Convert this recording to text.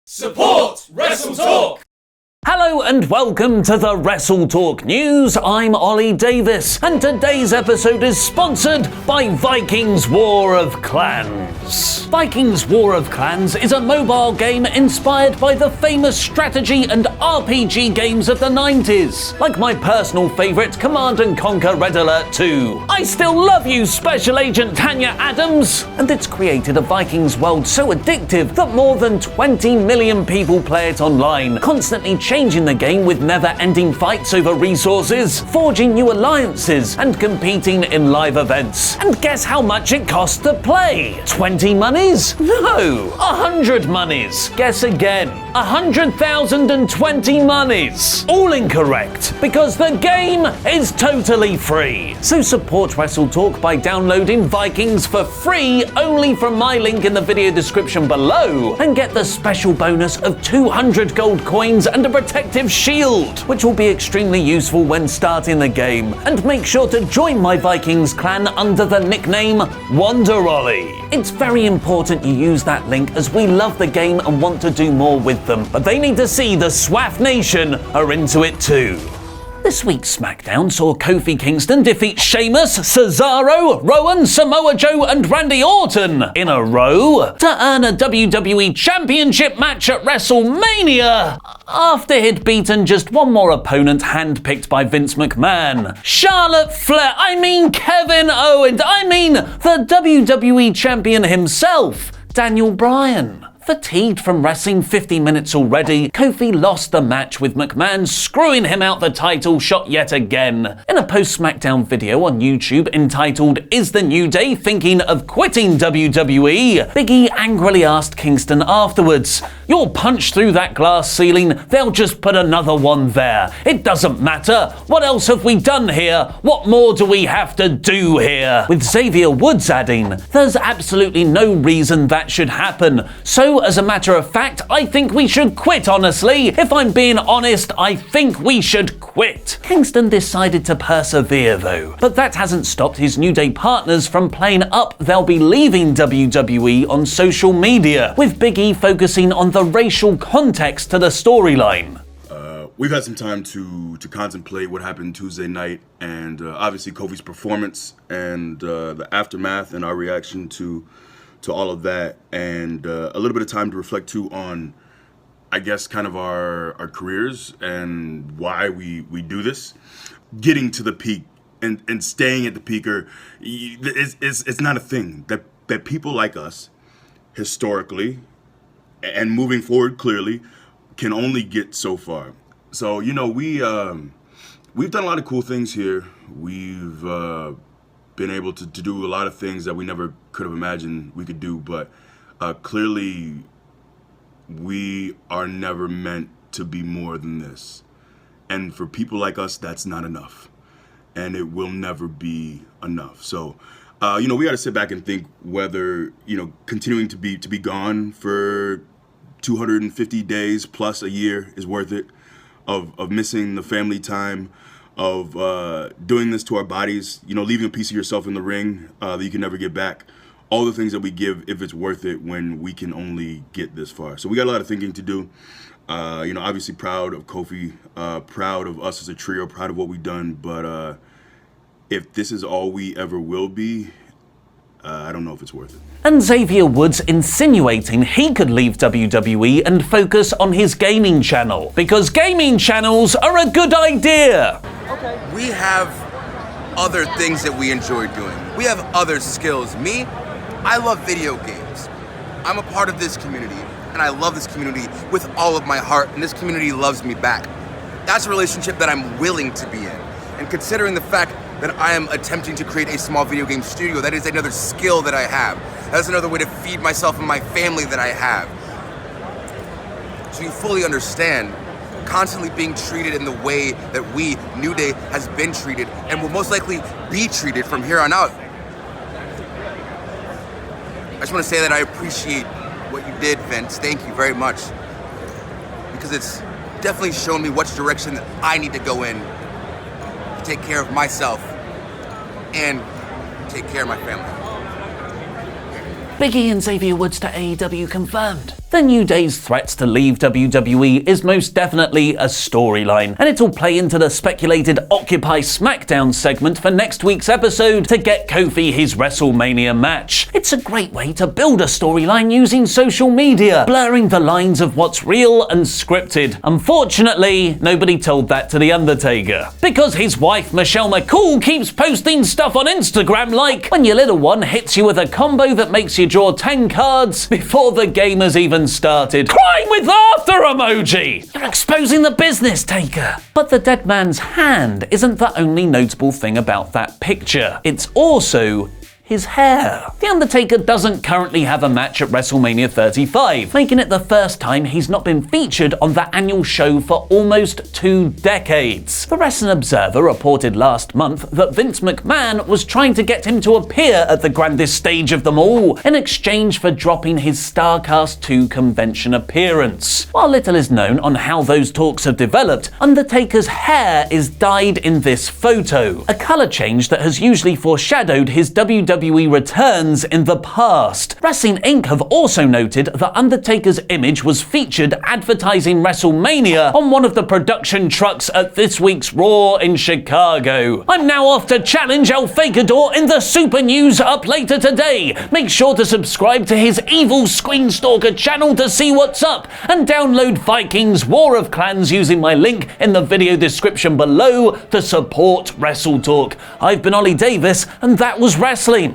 Support Wrestle Talk! Hello and welcome to the Wrestle Talk News. I'm Ollie Davis, and today's episode is sponsored by Vikings War of Clans. Vikings War of Clans is a mobile game inspired by the famous strategy and RPG games of the 90s, like my personal favourite Command & Conquer Red Alert 2. I still love you, Special Agent Tanya Adams! And it's created a Vikings world so addictive that more than 20 million people play it online, constantly changing the game with never-ending fights over resources, forging new alliances, and competing in live events. And guess how much it costs to play? 20 monies? No, 100 monies. Guess again. 100,020 monies. All incorrect, because the game is totally free. So support Wrestle Talk by downloading Vikings for free only from my link in the video description below, and get the special bonus of 200 gold coins and a protective shield, which will be extremely useful when starting the game. And make sure to join my Vikings clan under the nickname Wanderolly. It's very important you use that link, as we love the game and want to do more with them, but they need to see the SWAF Nation are into it too. This week's SmackDown saw Kofi Kingston defeat Sheamus, Cesaro, Rowan, Samoa Joe and Randy Orton in a row to earn a WWE Championship match at WrestleMania after he'd beaten just one more opponent handpicked by Vince McMahon. Charlotte Flair, Kevin Owens, the WWE Champion himself, Daniel Bryan. Fatigued from wrestling 50 minutes already, Kofi lost the match, with McMahon screwing him out the title shot yet again. In a post-SmackDown video on YouTube entitled "Is the New Day Thinking of Quitting WWE?", Big E angrily asked Kingston afterwards, "You'll punch through that glass ceiling, they'll just put another one there. It doesn't matter. What else have we done here? What more do we have to do here?" With Xavier Woods adding, "There's absolutely no reason that should happen. So as a matter of fact, I think we should quit, honestly. If I'm being honest, I think we should quit." Kingston decided to persevere though, but that hasn't stopped his New Day partners from playing up they'll be leaving WWE on social media, with Big E focusing on the racial context to the storyline. We've had some time to contemplate what happened Tuesday night, and obviously Kofi's performance and the aftermath and our reaction to all of that, and a little bit of time to reflect too on, I guess, kind of our careers and why we do this. Getting to the peak and staying at the peak it's not a thing that people like us historically and moving forward clearly can only get so far. So, you know, we've done a lot of cool things here. We've been able to do a lot of things that we never could have imagined we could do, but clearly we are never meant to be more than this. And for people like us, that's not enough, and it will never be enough. So we got to sit back and think whether, continuing to be gone for 250 days plus a year is worth it, of missing the family time, of doing this to our bodies, leaving a piece of yourself in the ring that you can never get back. All the things that we give, if it's worth it when we can only get this far. So we got a lot of thinking to do. Obviously proud of Kofi, proud of us as a trio, proud of what we've done. But if this is all we ever will be, I don't know if it's worth it. And Xavier Woods insinuating he could leave WWE and focus on his gaming channel, because gaming channels are a good idea. Okay. We have other things that we enjoy doing. We have other skills. Me, I love video games. I'm a part of this community, and I love this community with all of my heart, and this community loves me back. That's a relationship that I'm willing to be in. And considering the fact that I am attempting to create a small video game studio, that is another skill that I have. That's another way to feed myself and my family that I have. So you fully understand, constantly being treated in the way that we, New Day, has been treated and will most likely be treated from here on out. I just want to say that I appreciate what you did, Vince. Thank you very much. Because it's definitely shown me which direction that I need to go in to take care of myself and take care of my family. Big E and Xavier Woods to AEW confirmed. The The New Day's threats to leave WWE is most definitely a storyline, and it'll play into the speculated Occupy SmackDown segment for next week's episode to get Kofi his WrestleMania match. It's a great way to build a storyline using social media, blurring the lines of what's real and scripted. Unfortunately, nobody told that to The Undertaker, because his wife Michelle McCool keeps posting stuff on Instagram like, when your little one hits you with a combo that makes you draw 10 cards before the game has even started. Crying with laughter emoji! You're exposing the business, Taker. But the dead man's hand isn't the only notable thing about that picture. It's also his hair. The Undertaker doesn't currently have a match at WrestleMania 35, making it the first time he's not been featured on that annual show for almost 2 decades. The Wrestling Observer reported last month that Vince McMahon was trying to get him to appear at the grandest stage of them all, in exchange for dropping his StarCast 2 convention appearance. While little is known on how those talks have developed, Undertaker's hair is dyed in this photo, a colour change that has usually foreshadowed his WWE returns in the past. Wrestling Inc. have also noted that Undertaker's image was featured advertising WrestleMania on one of the production trucks at this week's Raw in Chicago. I'm now off to challenge El Fakador in the Super News up later today. Make sure to subscribe to his evil Screenstalker channel to see what's up, and download Vikings War of Clans using my link in the video description below to support WrestleTalk. I've been Ollie Davis, and that was wrestling.